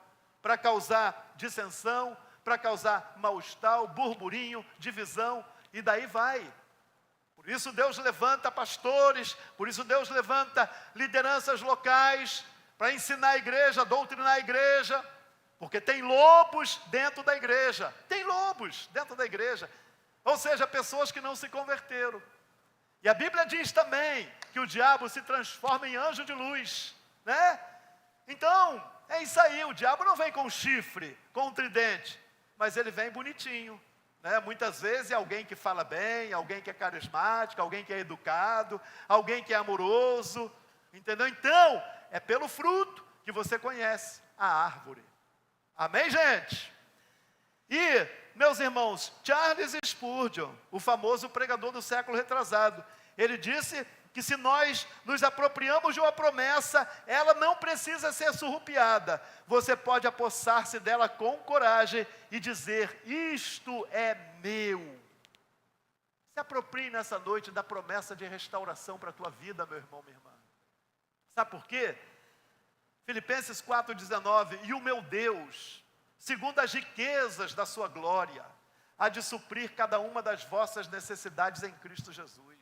para causar dissensão, para causar mal-estar, burburinho, divisão, e daí vai. Por isso Deus levanta pastores, por isso Deus levanta lideranças locais, para ensinar a igreja, doutrinar a igreja, porque tem lobos dentro da igreja, tem lobos dentro da igreja, ou seja, pessoas que não se converteram. E a Bíblia diz também que o diabo se transforma em anjo de luz, né? Então, é isso aí, o diabo não vem com chifre, com um tridente, mas ele vem bonitinho, né? Muitas vezes é alguém que fala bem, alguém que é carismático, alguém que é educado, alguém que é amoroso, entendeu? Então, é pelo fruto que você conhece a árvore. Amém, gente? E, meus irmãos, Charles Spurgeon, o famoso pregador do século retrasado, ele disse que se nós nos apropriamos de uma promessa, ela não precisa ser surrupiada. Você pode apossar-se dela com coragem e dizer: isto é meu. Se aproprie nessa noite da promessa de restauração para a tua vida, meu irmão, minha irmã. Sabe por quê? Filipenses 4,19, e o meu Deus, segundo as riquezas da sua glória, há de suprir cada uma das vossas necessidades em Cristo Jesus.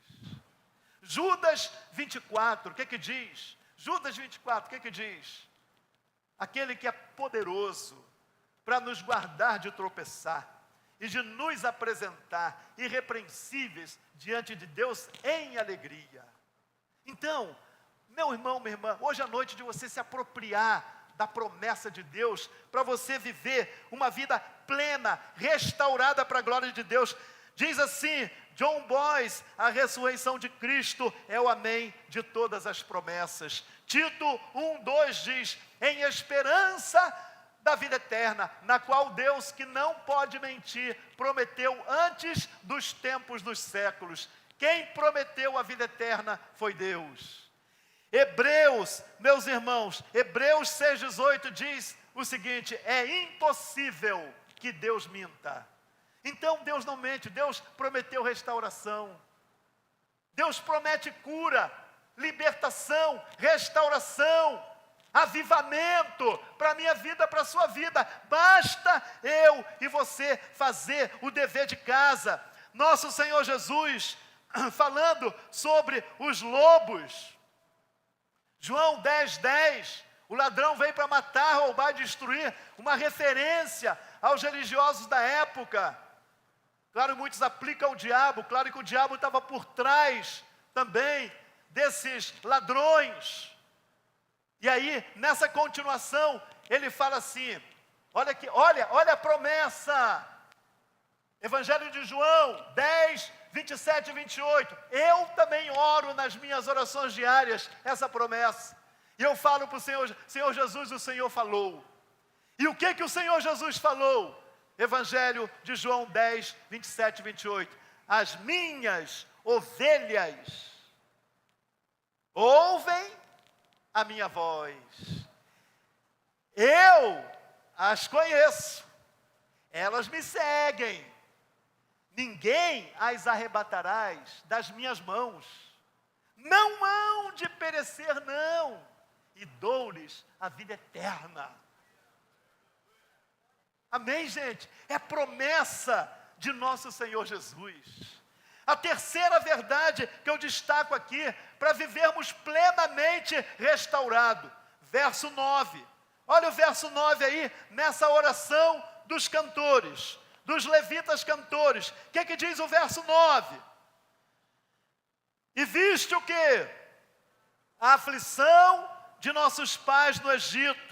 Judas 24, o que que diz? Judas 24, o que que diz? Aquele que é poderoso para nos guardar de tropeçar e de nos apresentar irrepreensíveis diante de Deus em alegria. Então, meu irmão, minha irmã, hoje à noite de você se apropriar da promessa de Deus, para você viver uma vida plena, restaurada para a glória de Deus. Diz assim, John Boyce, a ressurreição de Cristo é o amém de todas as promessas. Tito 1:2 diz, em esperança da vida eterna, na qual Deus, que não pode mentir, prometeu antes dos tempos dos séculos. Quem prometeu a vida eterna foi Deus. Hebreus, meus irmãos, Hebreus 6:18 diz o seguinte, é impossível que Deus minta. Então Deus não mente, Deus prometeu restauração, Deus promete cura, libertação, restauração, avivamento para a minha vida, para a sua vida. Basta eu e você fazer o dever de casa. Nosso Senhor Jesus, falando sobre os lobos, João 10:10, o ladrão veio para matar, roubar e destruir, uma referência aos religiosos da época. Claro, muitos aplicam ao diabo, claro que o diabo estava por trás também desses ladrões. E aí, nessa continuação, ele fala assim, olha aqui, olha a promessa, Evangelho de João 10:27 e 28, eu também oro nas minhas orações diárias, essa promessa, E eu falo para o Senhor, Senhor Jesus, o Senhor falou. E o que o Senhor Jesus falou? Evangelho de João 10, 27 e 28. As minhas ovelhas ouvem a minha voz. Eu as conheço. Elas me seguem. Ninguém as arrebatarás das minhas mãos. Não hão de perecer, não. E dou-lhes a vida eterna. Amém, gente? É promessa de nosso Senhor Jesus. A terceira verdade que eu destaco aqui, para vivermos plenamente restaurado. Verso 9. Olha o verso 9 aí, nessa oração dos cantores, dos levitas cantores. O que diz o verso 9? E viste o quê? A aflição de nossos pais no Egito,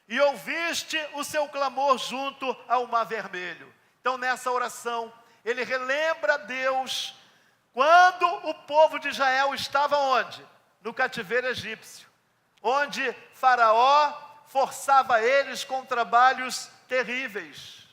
e ouviste o seu clamor junto ao Mar Vermelho. Então, nessa oração, ele relembra a Deus quando o povo de Israel estava onde? No cativeiro egípcio, onde Faraó forçava eles com trabalhos terríveis.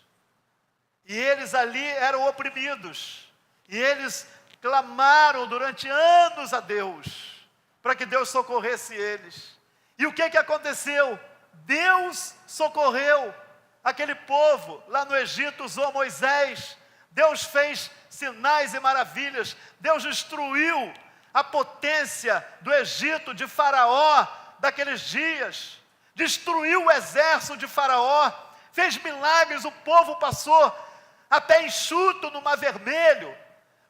E eles ali eram oprimidos. E eles clamaram durante anos a Deus, para que Deus socorresse eles. E o que aconteceu? Deus socorreu aquele povo lá no Egito, usou Moisés. Deus fez sinais e maravilhas. Deus destruiu a potência do Egito, de Faraó, daqueles dias. Destruiu o exército de Faraó. Fez milagres, o povo passou a pé enxuto no Mar Vermelho.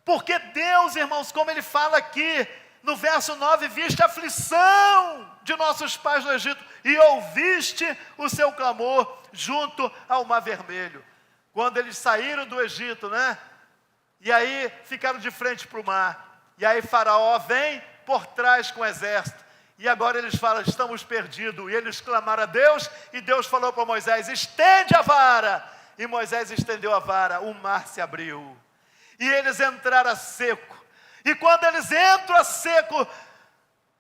Porque Deus, irmãos, como ele fala aqui no verso 9, viste a aflição de nossos pais no Egito e ouviste o seu clamor junto ao Mar Vermelho. Quando eles saíram do Egito, né? E aí ficaram de frente para o mar. E aí Faraó vem por trás com o exército. E agora eles falam, estamos perdidos. E eles clamaram a Deus, e Deus falou para Moisés, estende a vara. E Moisés estendeu a vara, o mar se abriu. E eles entraram a seco. E quando eles entram a seco,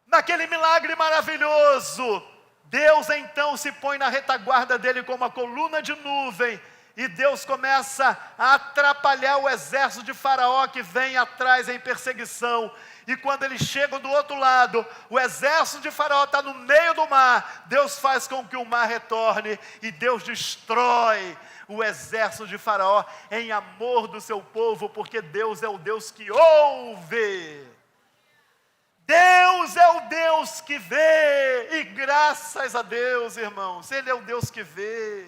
naquele milagre maravilhoso, Deus então se põe na retaguarda dele como uma coluna de nuvem. E Deus começa a atrapalhar o exército de Faraó que vem atrás em perseguição. E quando eles chegam do outro lado, o exército de Faraó está no meio do mar. Deus faz com que o mar retorne e Deus destrói o exército de Faraó em amor do seu povo, porque Deus é o Deus que ouve. Deus é o Deus que vê, e graças a Deus, irmãos, Ele é o Deus que vê.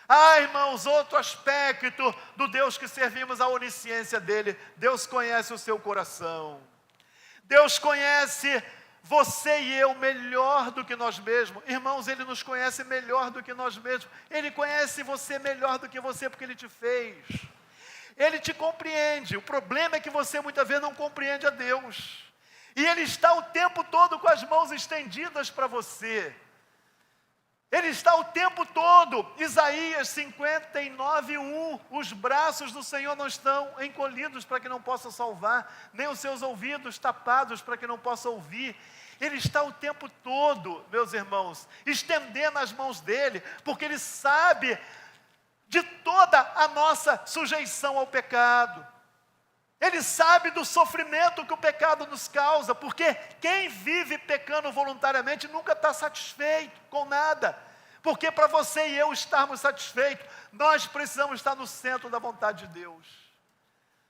Ah, irmãos, outro aspecto do Deus que servimos, a onisciência dEle. Deus conhece o seu coração. Deus conhece você e eu melhor do que nós mesmos. Irmãos, Ele nos conhece melhor do que nós mesmos. Ele conhece você melhor do que você, porque Ele te fez. Ele te compreende. O problema é que você muitas vezes não compreende a Deus. E Ele está o tempo todo com as mãos estendidas para você. Ele está o tempo todo. Isaías 59:1. Os braços do Senhor não estão encolhidos para que não possa salvar, nem os seus ouvidos tapados para que não possa ouvir. Ele está o tempo todo, meus irmãos, estendendo as mãos dele, porque Ele sabe de toda a nossa sujeição ao pecado. Ele sabe do sofrimento que o pecado nos causa, porque quem vive pecando voluntariamente nunca está satisfeito com nada. Porque para você e eu estarmos satisfeitos, nós precisamos estar no centro da vontade de Deus.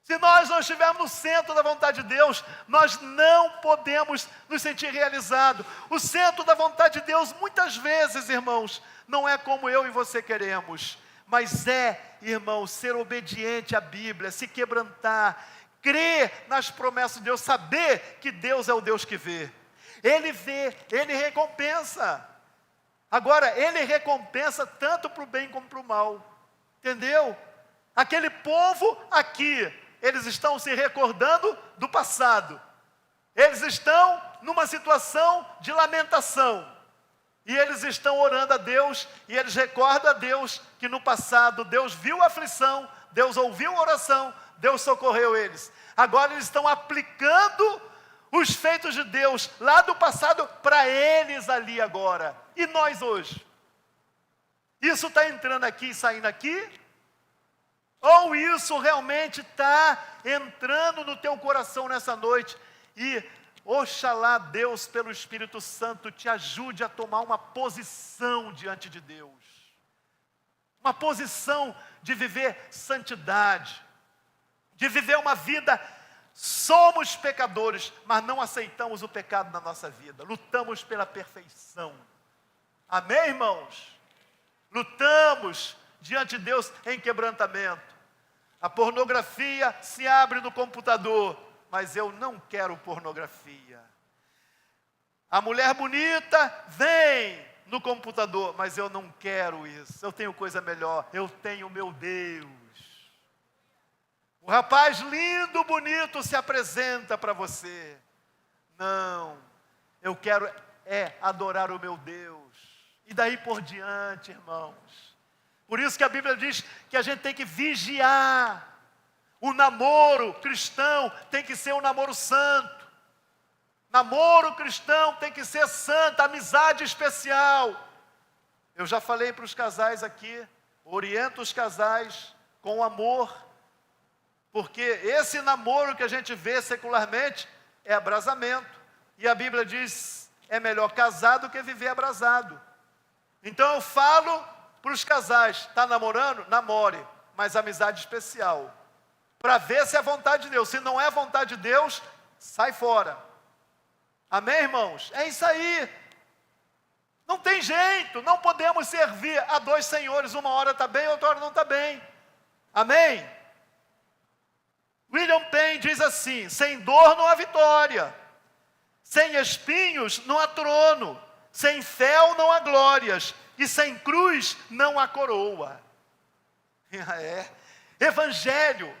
Se nós não estivermos no centro da vontade de Deus, nós não podemos nos sentir realizados. O centro da vontade de Deus, muitas vezes, irmãos, não é como eu e você queremos, mas é, irmãos, ser obediente à Bíblia, se quebrantar, crer nas promessas de Deus, saber que Deus é o Deus que vê. Ele vê, Ele recompensa. Agora, Ele recompensa tanto para o bem como para o mal. Entendeu? Aquele povo aqui, eles estão se recordando do passado. Eles estão numa situação de lamentação. E eles estão orando a Deus, e eles recordam a Deus que no passado Deus viu a aflição, Deus ouviu a oração, Deus socorreu eles. Agora eles estão aplicando os feitos de Deus lá do passado para eles ali agora. E nós hoje? Isso está entrando aqui e saindo aqui? Ou isso realmente está entrando no teu coração nessa noite? E oxalá Deus, pelo Espírito Santo, te ajude a tomar uma posição diante de Deus. Uma posição de viver santidade, de viver uma vida. Somos pecadores, mas não aceitamos o pecado na nossa vida. Lutamos pela perfeição. Amém, irmãos? Lutamos diante de Deus em quebrantamento. A pornografia se abre no computador, mas eu não quero pornografia. A mulher bonita vem no computador, mas eu não quero isso. Eu tenho coisa melhor, eu tenho meu Deus. O rapaz lindo, bonito se apresenta para você. Não, eu quero adorar o meu Deus. E daí por diante, irmãos. Por isso que a Bíblia diz que a gente tem que vigiar. O namoro cristão tem que ser um namoro santo. Namoro cristão tem que ser santo, amizade especial. Eu já falei para os casais aqui, oriento os casais com amor. Porque esse namoro que a gente vê secularmente é abrasamento. E a Bíblia diz, é melhor casar do que viver abrasado. Então eu falo para os casais, está namorando? Namore, mas amizade especial. Para ver se é vontade de Deus. Se não é vontade de Deus, sai fora. Amém, irmãos? É isso aí. Não tem jeito, não podemos servir a dois senhores. Uma hora está bem, outra hora não está bem. Amém? William Penn diz assim, sem dor não há vitória, sem espinhos não há trono, sem fel não há glórias, e sem cruz não há coroa. Evangelho,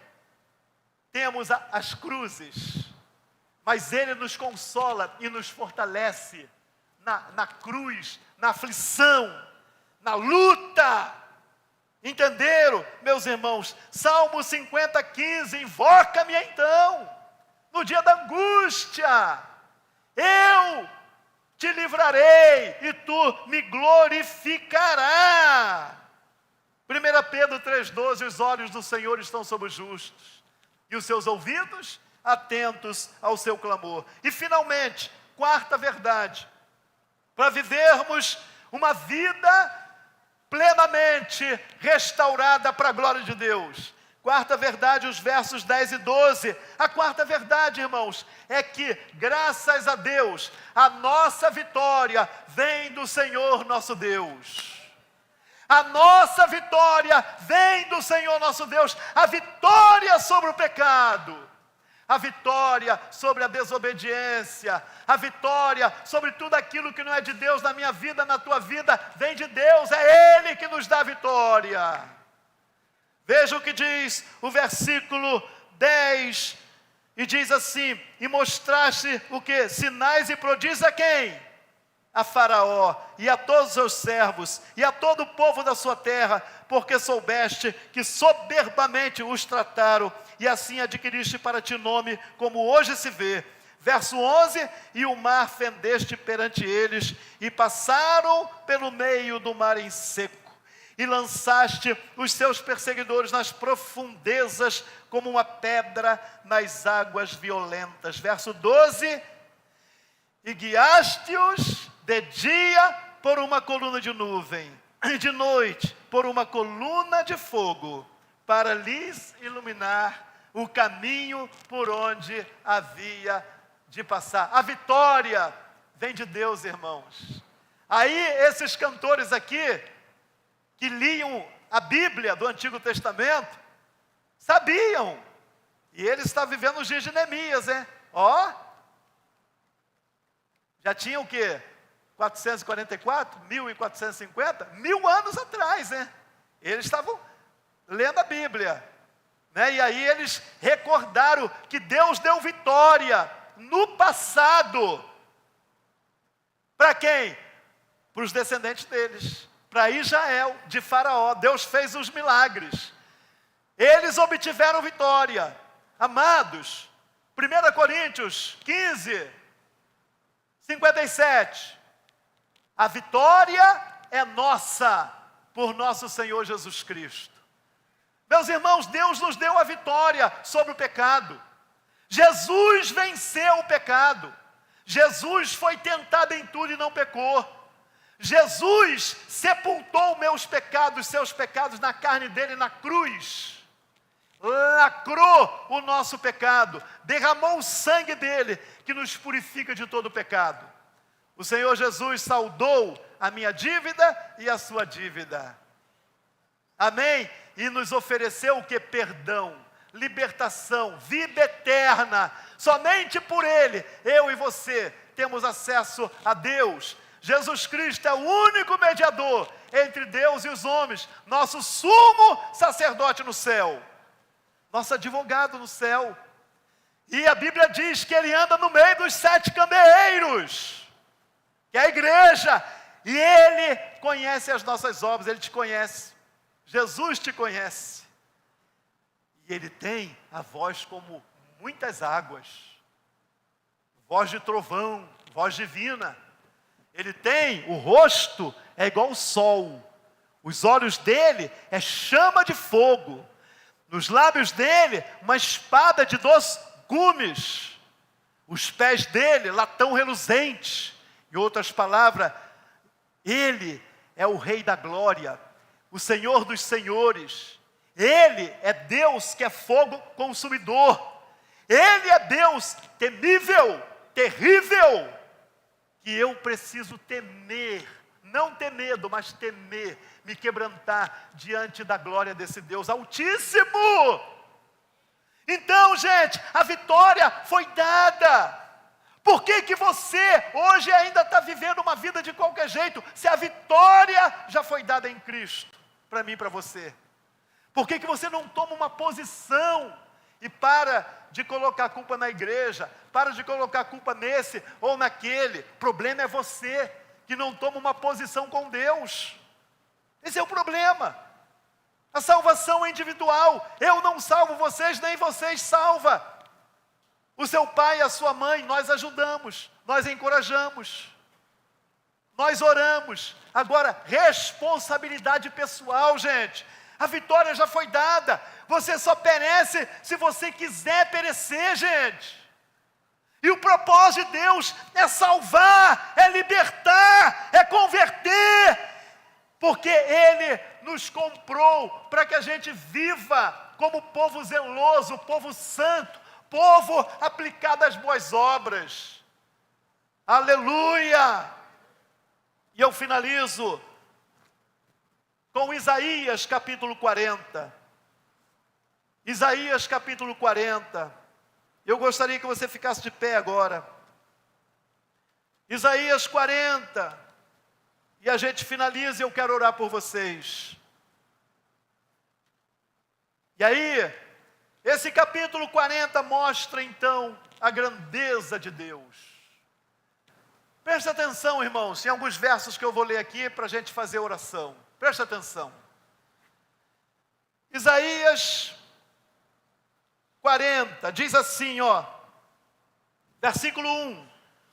temos as cruzes, mas Ele nos consola e nos fortalece na cruz, na aflição, na luta. Entenderam, meus irmãos? Salmo 50:15, invoca-me então, no dia da angústia, eu te livrarei e tu me glorificarás. 1 Pedro 3,12, os olhos do Senhor estão sobre os justos, e os seus ouvidos atentos ao seu clamor. E finalmente, quarta verdade, para vivermos uma vida plenamente restaurada para a glória de Deus. Quarta verdade, os versos 10 e 12. A quarta verdade, irmãos, é que, graças a Deus, a nossa vitória vem do Senhor nosso Deus. A nossa vitória vem do Senhor nosso Deus. A vitória sobre o pecado, a vitória sobre a desobediência, a vitória sobre tudo aquilo que não é de Deus na minha vida, na tua vida, vem de Deus, é Ele que nos dá a vitória. Veja o que diz o versículo 10, e diz assim, e mostraste o que? Sinais e prodígios a quem? A Faraó, e a todos os seus servos, e a todo o povo da sua terra, porque soubeste que soberbamente os trataram, e assim adquiriste para ti nome, como hoje se vê. Verso 11, e o mar fendeste perante eles, e passaram pelo meio do mar em seco, e lançaste os seus perseguidores nas profundezas, como uma pedra nas águas violentas. Verso 12, e guiaste-os de dia por uma coluna de nuvem, e de noite por uma coluna de fogo, para lhes iluminar o caminho por onde havia de passar. A vitória vem de Deus, irmãos. Aí esses cantores aqui, que liam a Bíblia do Antigo Testamento, sabiam. E ele está vivendo os dias de Neemias, hein? Já tinha o quê? 444? 1450? 1000 anos atrás, né? Eles estavam lendo a Bíblia, né? E aí eles recordaram que Deus deu vitória no passado. Para quem? Para os descendentes deles. Para Israel, de Faraó. Deus fez os milagres. Eles obtiveram vitória. Amados, 1 Coríntios 15, 57. A vitória é nossa por nosso Senhor Jesus Cristo. Meus irmãos, Deus nos deu a vitória sobre o pecado. Jesus venceu o pecado. Jesus foi tentado em tudo e não pecou. Jesus sepultou meus pecados, seus pecados na carne dele na cruz. Lacrou o nosso pecado, derramou o sangue dele, que nos purifica de todo pecado. O Senhor Jesus saldou a minha dívida e a sua dívida. Amém? E nos ofereceu o que? Perdão, libertação, vida eterna. Somente por ele, eu e você, temos acesso a Deus. Jesus Cristo é o único mediador entre Deus e os homens, nosso sumo sacerdote no céu, nosso advogado no céu. E a Bíblia diz que ele anda no meio dos 7 candeeiros, que é a igreja, e ele conhece as nossas obras, ele te conhece, Jesus te conhece, e ele tem a voz como muitas águas, voz de trovão, voz divina. Ele tem, o rosto é igual o sol, os olhos dele é chama de fogo, nos lábios dele uma espada de 2 gumes, os pés dele latão reluzente. Em outras palavras, ele é o Rei da glória, o Senhor dos senhores. Ele é Deus que é fogo consumidor. Ele é Deus temível, terrível, que eu preciso temer, não ter medo, mas temer, me quebrantar diante da glória desse Deus Altíssimo. Então, gente, a vitória foi dada. Por que você hoje ainda está vivendo uma vida de qualquer jeito, se a vitória já foi dada em Cristo, para mim e para você? Por que você não toma uma posição e para de colocar a culpa na igreja, para de colocar a culpa nesse ou naquele? O problema é você, que não toma uma posição com Deus. Esse é o problema. A salvação é individual. Eu não salvo vocês, nem vocês salvam. O seu pai e a sua mãe, nós ajudamos, nós encorajamos, nós oramos. Agora, responsabilidade pessoal, gente. A vitória já foi dada. Você só perece se você quiser perecer, gente. E o propósito de Deus é salvar, é libertar, é converter. Porque Ele nos comprou para que a gente viva como povo zeloso, povo santo, povo aplicado às boas obras. Aleluia! E eu finalizo com Isaías capítulo 40. Isaías capítulo 40. Eu gostaria que você ficasse de pé agora. Isaías 40. E a gente finaliza e eu quero orar por vocês. E aí, esse capítulo 40 mostra então a grandeza de Deus. Preste atenção, irmãos, em alguns versos que eu vou ler aqui para a gente fazer oração. Preste atenção. Isaías 40, diz assim, versículo 1.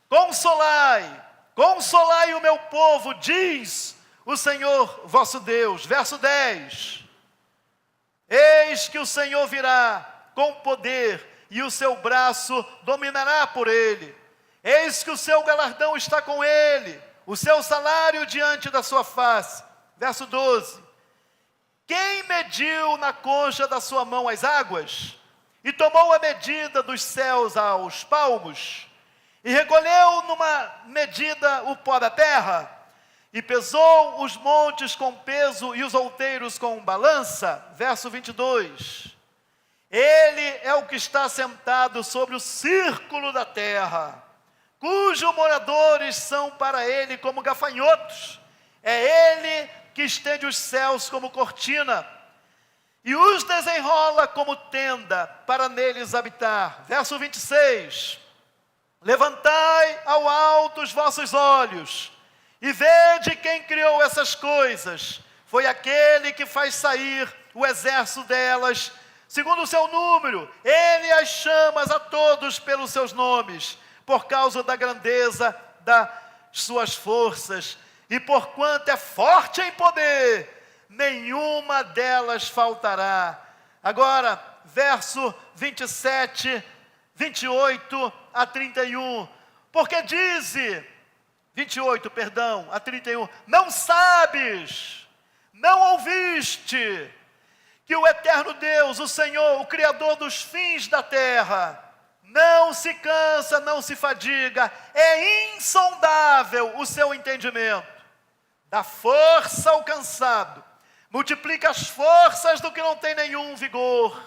Consolai, consolai o meu povo, diz o Senhor vosso Deus. Verso 10. Eis que o Senhor virá com poder, e o seu braço dominará por ele. Eis que o seu galardão está com ele, o seu salário diante da sua face. Verso 12. Quem mediu na concha da sua mão as águas, e tomou a medida dos céus aos palmos, e recolheu numa medida o pó da terra, e pesou os montes com peso e os outeiros com balança. Verso 22. Ele é o que está sentado sobre o círculo da terra, cujos moradores são para ele como gafanhotos. É ele que estende os céus como cortina, e os desenrola como tenda para neles habitar. Verso 26. Levantai ao alto os vossos olhos, e vede quem criou essas coisas. Foi aquele que faz sair o exército delas segundo o seu número, ele as chama a todos pelos seus nomes, por causa da grandeza das suas forças, e porquanto é forte em poder, nenhuma delas faltará. Agora, verso 27, 28 a 31, porque dize, 28, perdão, a 31, não sabes, não ouviste, que o eterno Deus, o Senhor, o Criador dos fins da terra, não se cansa, não se fadiga, é insondável o seu entendimento, dá força ao cansado, multiplica as forças do que não tem nenhum vigor.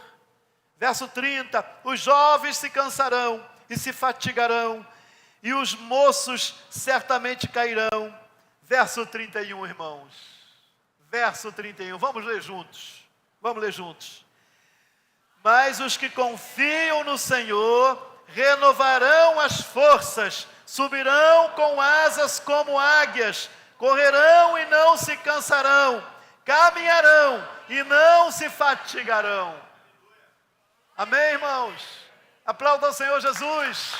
Verso 30, os jovens se cansarão e se fatigarão, e os moços certamente cairão. Verso 31, irmãos, verso 31, vamos ler juntos, Mas os que confiam no Senhor renovarão as forças, subirão com asas como águias, correrão e não se cansarão, caminharão e não se fatigarão. Amém, irmãos? Aplauda ao Senhor Jesus.